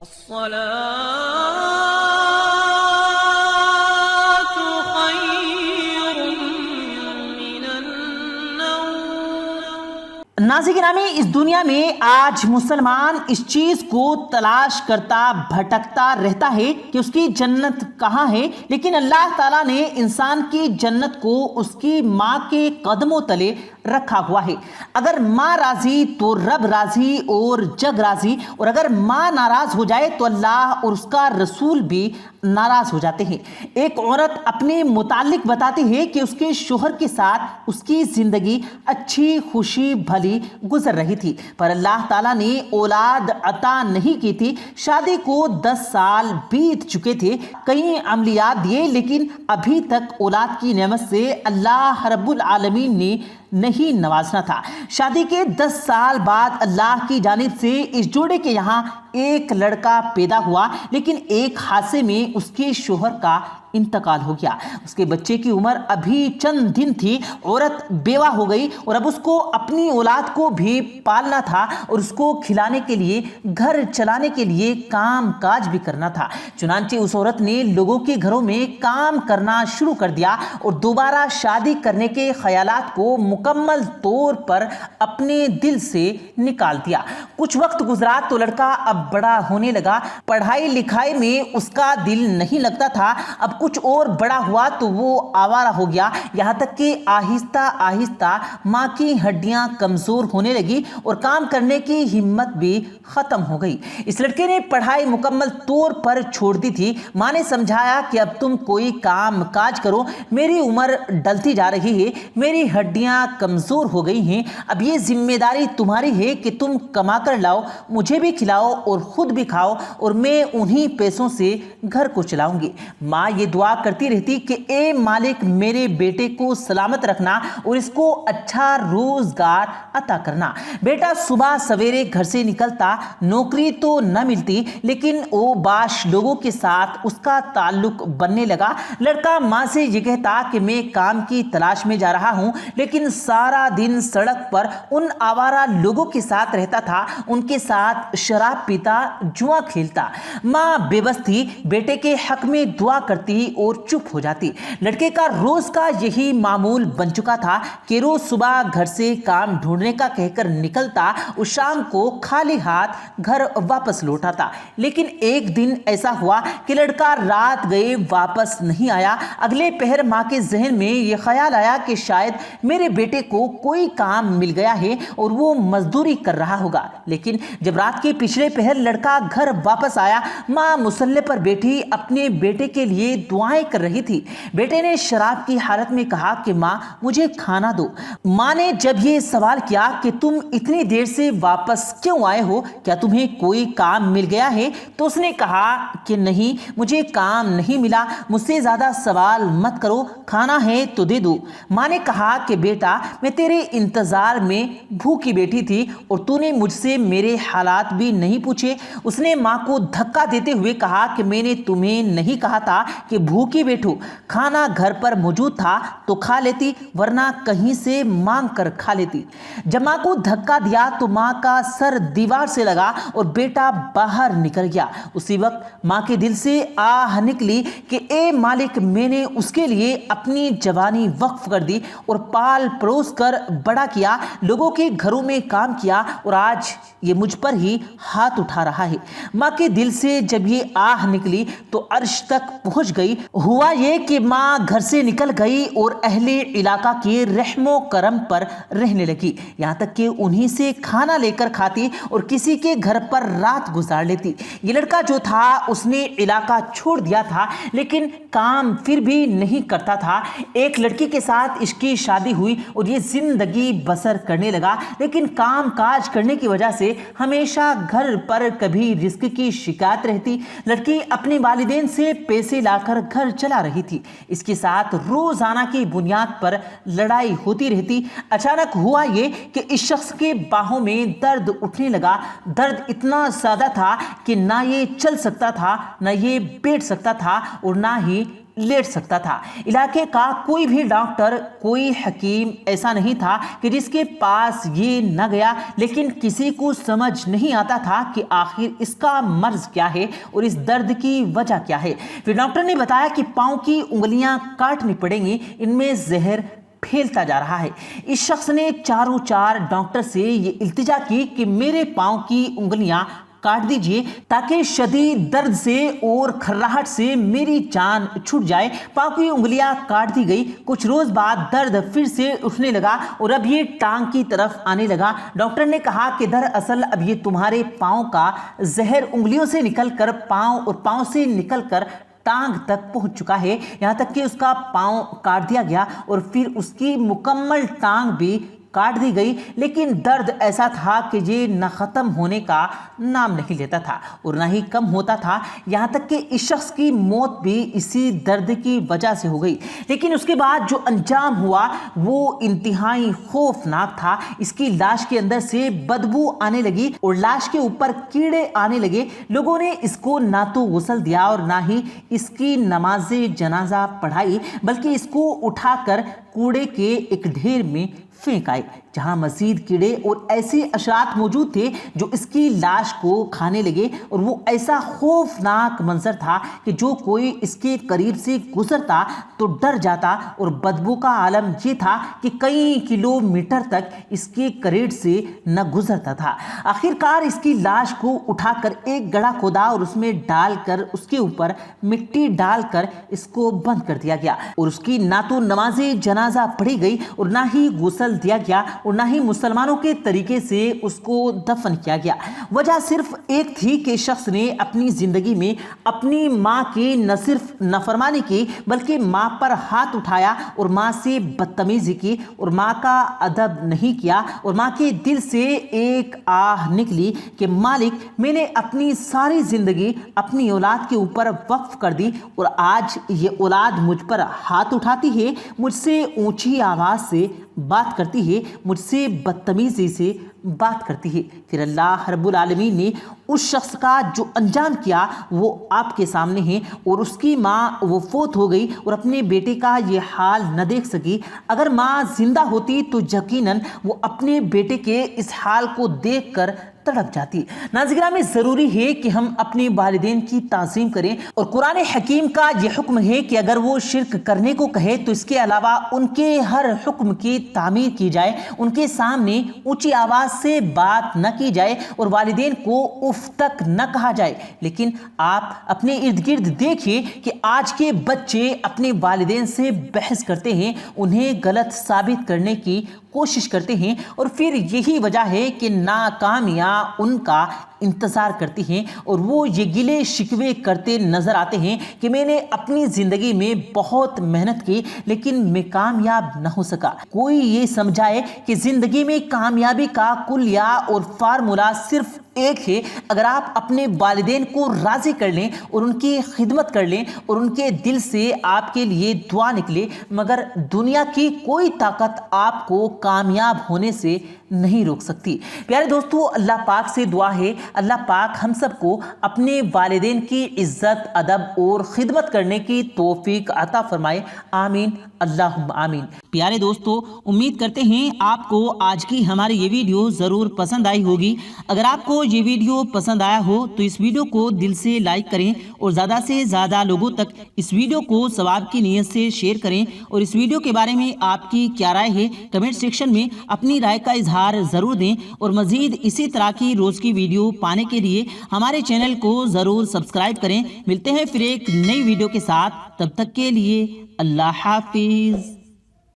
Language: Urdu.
الصلاة خير من النوم۔ ناظرین گرامی، اس دنیا میں آج مسلمان اس چیز کو تلاش کرتا بھٹکتا رہتا ہے کہ اس کی جنت کہاں ہے، لیکن اللہ تعالیٰ نے انسان کی جنت کو اس کی ماں کے قدموں تلے رکھا ہوا ہے۔ اگر ماں راضی تو رب راضی اور جگ راضی، اور اگر ماں ناراض ہو جائے تو اللہ اور اس کا رسول بھی ناراض ہو جاتے ہیں۔ ایک عورت اپنے متعلق بتاتی ہے کہ اس کے شوہر کے ساتھ اس کی زندگی اچھی خوشی بھلی گزر رہی تھی، پر اللہ تعالیٰ نے اولاد عطا نہیں کی تھی۔ شادی کو 10 سال بیت چکے تھے، کئی عملیات دیے، لیکن ابھی تک اولاد کی نعمت سے اللہ رب العالمین نے نہیں نوازنا تھا۔ شادی کے 10 سال بعد اللہ کی جانب سے اس جوڑے کے یہاں ایک لڑکا پیدا ہوا، لیکن ایک حادثے میں اس کے شوہر کا انتقال ہو گیا۔ اس کے بچے کی عمر ابھی چند دن تھی، عورت بیوہ ہو گئی اور اب اس کو اپنی اولاد کو بھی پالنا تھا اور اس کو کھلانے کے لیے، گھر چلانے کے لیے کام کاج بھی کرنا تھا۔ چنانچہ اس عورت نے لوگوں کے گھروں میں کام کرنا شروع کر دیا اور دوبارہ شادی کرنے کے خیالات کو مکمل طور پر اپنے دل سے نکال دیا۔ کچھ وقت گزرا تو لڑکا اب بڑا ہونے لگا، پڑھائی لکھائی میں اس کا دل نہیں لگتا تھا۔ اب کچھ اور بڑا ہوا تو وہ آوارہ ہو گیا، یہاں تک کہ آہستہ آہستہ ماں کی ہڈیاں کمزور ہونے لگی اور کام کرنے کی ہمت بھی ختم ہو گئی۔ اس لڑکے نے پڑھائی مکمل طور پر چھوڑ دی تھی۔ ماں نے سمجھایا کہ اب تم کوئی کام کاج کرو، میری عمر ڈلتی جا رہی ہے، میری ہڈیاں کمزور ہو گئی ہیں، اب یہ ذمہ داری تمہاری ہے کہ تم کما کر لاؤ، مجھے بھی کھلاؤ اور خود بھی کھاؤ، اور میں انہی پیسوں سے گھر کو چلاؤں گی۔ ماں یہ دعا کرتی رہتی کہ اے مالک، میرے بیٹے کو سلامت رکھنا اور اس کو اچھا روزگار عطا کرنا۔ بیٹا صبح سویرے گھر سے نکلتا، نوکری تو نہ ملتی، لیکن وہ باش لوگوں کے ساتھ اس کا تعلق بننے لگا۔ لڑکا ماں سے یہ کہتا کہ میں کام کی تلاش میں جا رہا ہوں، لیکن سارا دن سڑک پر ان آوارہ لوگوں کے ساتھ رہتا تھا، ان کے ساتھ شراب پیتا، جوا کھیلتا۔ ماں بے بس تھی، بیٹے کے حق میں دعا کرتی اور چپ ہو جاتی۔ لڑکے کا روز کا یہی معمول بن چکا تھا کہ روز صبح گھر سے کام ڈھونڈنے کا کہہ کر نکلتا اور شام کو خالی ہاتھ گھر واپس لوٹ آتا۔ لیکن ایک دن ایسا ہوا کہ لڑکا رات گئے واپس نہیں آیا۔ اگلے پہر ماں کے ذہن میں یہ خیال آیا کہ شاید میرے بیٹے کو کوئی کام مل گیا ہے اور وہ مزدوری کر رہا ہوگا۔ لیکن جب رات کے پچھلے پہر لڑکا گھر واپس آیا، ماں مصلی پر بیٹھی اپنے بیٹے کے لیے دعائیں کر رہی تھی۔ بیٹے نے شراب کی حالت میں کہا کہ ماں مجھے کھانا دو۔ ماں نے جب یہ سوال کیا کہ تم اتنی دیر سے واپس کیوں آئے ہو، کیا تمہیں کوئی کام مل گیا ہے، تو اس نے کہا کہ نہیں، مجھے کام نہیں ملا، مجھ سے زیادہ سوال مت کرو، کھانا ہے تو دے دو۔ ماں نے کہا کہ بیٹا، میں تیرے انتظار میں بھوکی بیٹھی تھی اور تو نے مجھ سے میرے حالات بھی نہیں پوچھے۔ اس نے ماں کو دھکا دیتے ہوئے کہا کہ میں نے تمہیں نہیں کہا تھا کہ بھوکی بیٹھو، کھانا گھر پر موجود تھا تو کھا لیتی، ورنہ کہیں سے مانگ کر کھا لیتی۔ جب ماں کو دھکا دیا تو ماں کا سر دیوار سے لگا اور بیٹا باہر نکل گیا۔ اسی وقت ماں کے دل سے آہ نکلی کہ اے مالک، میں نے اس کے لیے اپنی جوانی وقف کر دی اور پال پروس کر بڑا کیا، لوگوں کے گھروں میں کام کیا، اور آج یہ مجھ پر ہی ہاتھ اٹھا رہا ہے۔ ماں کے دل سے جب یہ آہ نکلی تو عرش تک پہنچ گئی۔ ہوا یہ کہ ماں گھر سے نکل گئی اور اہل علاقہ کے رحم و کرم پر رہنے لگی، یہاں تک کہ انہی سے کھانا لے کر کھاتی اور کسی کے گھر پر رات گزار لیتی۔ یہ لڑکا جو تھا اس نے علاقہ چھوڑ دیا تھا، لیکن کام پھر بھی نہیں کرتا تھا۔ ایک لڑکی کے ساتھ اس کی شادی ہوئی اور یہ زندگی بسر کرنے لگا، لیکن کام کاج کرنے کی وجہ سے ہمیشہ گھر پر کبھی رزق کی شکایت رہتی۔ لڑکی اپنے والدین سے پیسے لا کر گھر چلا رہی تھی، اس کے ساتھ روزانہ کی بنیاد پر لڑائی ہوتی رہتی۔ اچانک ہوا یہ کہ اس شخص کے باہوں میں درد اٹھنے لگا۔ درد اتنا زیادہ تھا کہ نہ یہ چل سکتا تھا، نہ یہ بیٹھ سکتا تھا، اور نہ ہی لیٹ سکتا تھا۔ علاقے کا کوئی بھی ڈاکٹر، کوئی حکیم ایسا نہیں تھا کہ جس کے پاس یہ نہ گیا، لیکن کسی کو سمجھ نہیں آتا تھا کہ آخر اس کا مرض کیا ہے اور اس درد کی وجہ کیا ہے۔ پھر ڈاکٹر نے بتایا کہ پاؤں کی انگلیاں کاٹنی پڑیں گی، ان میں زہر پھیلتا جا رہا ہے۔ اس شخص نے چاروں چار ڈاکٹر سے یہ التجا کی کہ میرے پاؤں کی انگلیاں کاٹ دیجئے تاکہ شدید درد سے اور کھرراہٹ سے میری جان چھوٹ جائے۔ پاؤں کی انگلیاں کاٹ دی گئی۔ کچھ روز بعد درد پھر سے اٹھنے لگا اور اب یہ ٹانگ کی طرف آنے لگا۔ ڈاکٹر نے کہا کہ دراصل اب یہ تمہارے پاؤں کا زہر انگلیوں سے نکل کر پاؤں اور پاؤں سے نکل کر ٹانگ تک پہنچ چکا ہے، یہاں تک کہ اس کا پاؤں کاٹ دیا گیا اور پھر اس کی مکمل ٹانگ بھی کاٹ دی گئی، لیکن درد ایسا تھا کہ یہ نہ ختم ہونے کا نام نہیں لیتا تھا اور نہ ہی کم ہوتا تھا، یہاں تک کہ اس شخص کی موت بھی اسی درد کی وجہ سے ہو گئی۔ لیکن اس کے بعد جو انجام ہوا وہ انتہائی خوفناک تھا۔ اس کی لاش کے اندر سے بدبو آنے لگی اور لاش کے اوپر کیڑے آنے لگے۔ لوگوں نے اس کو نہ تو غسل دیا اور نہ ہی اس کی نماز جنازہ پڑھائی، بلکہ اس کو اٹھا کر کوڑے کے ایک ڈھیر میں پھینک آئے، جہاں مزید کیڑے اور ایسے اشرات موجود تھے جو اس کی لاش کو کھانے لگے، اور وہ ایسا خوفناک منظر تھا کہ جو کوئی اس کے قریب سے گزرتا تو ڈر جاتا، اور بدبو کا عالم یہ تھا کہ کئی کلومیٹر تک اس کے قریب سے نہ گزرتا تھا۔ آخر کار اس کی لاش کو اٹھا کر ایک گڑھا کھودا اور اس میں ڈال کر اس کے اوپر مٹی ڈال کر اس کو بند کر دیا گیا، اور اس کی نہ تو نماز جنازہ پڑھی گئی اور نہ ہی غسل دیا گیا اور نہ ہی مسلمانوں کے طریقے سے اس کو دفن کیا گیا۔ وجہ صرف ایک تھی کہ شخص نے اپنی زندگی میں اپنی ماں کی نہ صرف نافرمانی کی بلکہ ماں پر ہاتھ اٹھایا اور ماں سے بدتمیزی کی اور ماں کا ادب نہیں کیا، اور ماں کے دل سے ایک آہ نکلی کہ مالک، میں نے اپنی ساری زندگی اپنی اولاد کے اوپر وقف کر دی اور آج یہ اولاد مجھ پر ہاتھ اٹھاتی ہے، مجھ سے اونچی آواز سے بات کرتی ہے، مجھ سے بدتمیزی سے بات کرتی ہے۔ پھر اللہ رب العالمین نے اس شخص کا جو انجام کیا وہ آپ کے سامنے ہے، اور اس کی ماں وہ فوت ہو گئی اور اپنے بیٹے کا یہ حال نہ دیکھ سکی۔ اگر ماں زندہ ہوتی تو یقیناً وہ اپنے بیٹے کے اس حال کو دیکھ کر تڑپ جاتی۔ ناظرین گرامی، ضروری ہے کہ ہم اپنے والدین کی تعظیم کریں، اور قرآن حکیم کا یہ حکم ہے کہ اگر وہ شرک کرنے کو کہے تو اس کے علاوہ ان کے ہر حکم کی تعمیر کی جائے، ان کے سامنے اونچی آواز سے بات نہ کی جائے اور والدین کو اف تک نہ کہا جائے۔ لیکن آپ اپنے ارد گرد دیکھیے کہ آج کے بچے اپنے والدین سے بحث کرتے ہیں، انہیں غلط ثابت کرنے کی کوشش کرتے ہیں، اور پھر یہی وجہ ہے کہ ناکامیاں ان کا انتظار کرتی ہیں اور وہ یہ گلے شکوے کرتے نظر آتے ہیں کہ میں نے اپنی زندگی میں بہت محنت کی لیکن میں کامیاب نہ ہو سکا۔ کوئی یہ سمجھائے کہ زندگی میں کامیابی کا کلیہ اور فارمولا صرف ایک ہے، اگر آپ اپنے والدین کو راضی کر لیں اور ان کی خدمت کر لیں اور ان کے دل سے آپ کے لیے دعا نکلے، مگر دنیا کی کوئی طاقت آپ کو کامیاب ہونے سے نہیں روک سکتی۔ پیارے دوستو، اللہ پاک سے دعا ہے اللہ پاک ہم سب کو اپنے والدین کی عزت، ادب اور خدمت کرنے کی توفیق عطا فرمائے، آمین اللہم آمین۔ پیارے دوستو، امید کرتے ہیں آپ کو آج کی ہماری یہ ویڈیو ضرور پسند آئی ہوگی۔ اگر آپ کو یہ ویڈیو پسند آیا ہو تو اس ویڈیو کو دل سے لائک کریں اور زیادہ سے زیادہ لوگوں تک اس ویڈیو کو ثواب کی نیت سے شیئر کریں، اور اس ویڈیو کے بارے میں آپ کی کیا رائے ہے کمنٹ سیکشن میں اپنی رائے کا اظہار ضرور دیں، اور مزید اسی طرح کی روز کی ویڈیو پانے کے لیے ہمارے چینل کو ضرور سبسکرائب کریں۔ ملتے ہیں پھر ایک نئی ویڈیو کے ساتھ، تب تک کے لیے اللہ حافظ۔